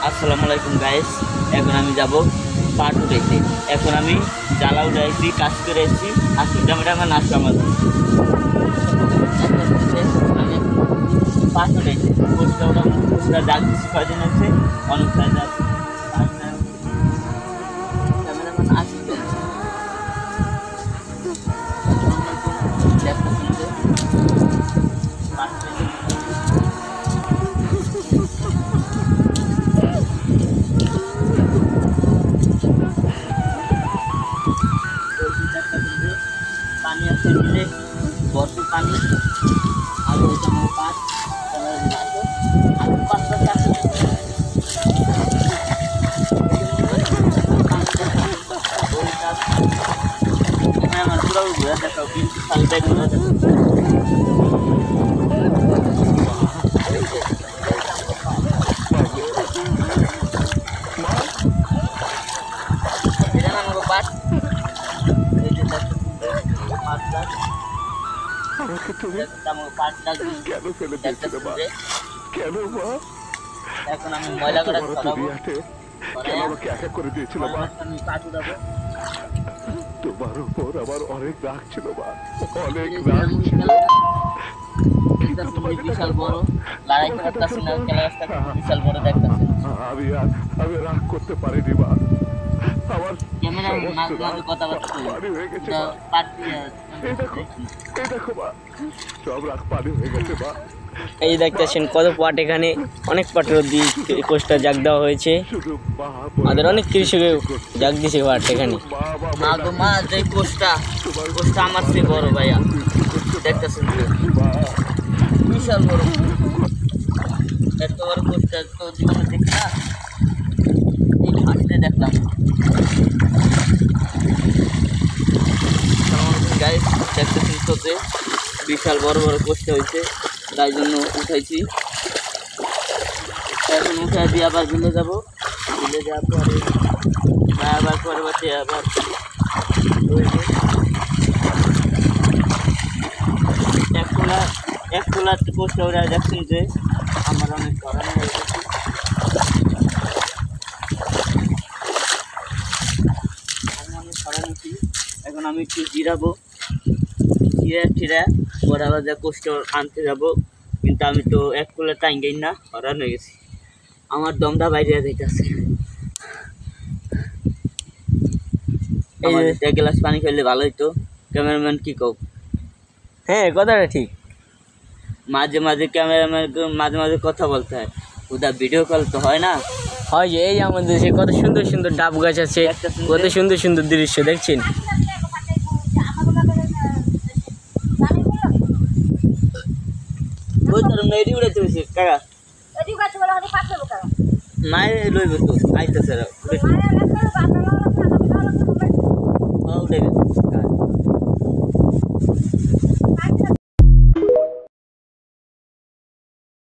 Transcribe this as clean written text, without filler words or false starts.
আসসালামু আলাইকুম গাইস। এখন আমি যাব পাট উঠাইতে। এখন আমি জ্বালা উঠাইছি, কাজ করে এসেছি। আজকে ক্যামেরাম্যান আসবে আমার আমি পাট উঠাইছি। পোস্টটা ওটা পোস্টটা ডাক দিচ্ছি কয়দিন হচ্ছে অনেক ক্যামেরাম্যান আসবে। পানি আছে মিলে ভরপুর পানি আলু জমা পাট আলু পাঁচটা চাষ আমার পুরো ঘুরে দেখাও কিন্তু সালটাই ঘুরে দেখাও এটা না আমাকে পাট এই যে এখন আমি ময়লা করে তোমার উপর আমার অনেক রাগ ছিল মা, অনেক রাগ ছিল। বিশাল বড় লড়াই করতেছি না, বিশাল বড় দেখতেছি। আমি রাগ করতে পারিনি মা, আমার কথাবার্তা সব রাগ পানি হয়ে গেছে মা। এই দেখতেছেন কত পাট, এখানে অনেক পাটের কোষটা জাগ দেওয়া হয়েছে। আমাদের অনেক কৃষক জাগ দিয়েছে পাট এখানে। মা যে কোষটা আমার চেয়ে বড় ভাইয়া, দেখতেছেন বিশাল বড়। এত বড় কোষটা তো জীবনে দেখি না, এই হাঁটতে দেখলাম। গাইস দেখতেছেন তো যে বিশাল বড় বড় কোষটা হয়েছে, তাই জন্য উঠাইছি। এখন উঠাই দিয়ে আবার বিলে যাবো। বিলে যাওয়ার পরে আবার পরবর্তী আবার এক খোলা কোষটা ওরা দেখছেন যে আমার অনেক করানো হয়ে গেছে। এখন আমি একটু জিরাবো, জিরা পরে আবার যা কোষ্ট আনতে যাবো। কিন্তু আমি তো এক কুলে টাইম না, হরান হয়ে গেছি। আমার দমটা বাইরে যাইতেছে। এক গ্লাস পানি খেলে ভালো হইতো। ক্যামেরাম্যান কি কও? হ্যাঁ, কথাটা ঠিক। মাঝে মাঝে ক্যামেরাম্যান মাঝে মাঝে কথা বলতে হয়, ওটা ভিডিও কল তো হয় না। হয় যে এই আমাদের দেশে কত সুন্দর সুন্দর ডাব গাছ আছে, কত সুন্দর সুন্দর দৃশ্য দেখছেন। মায়ের লইব তো আইতেছে।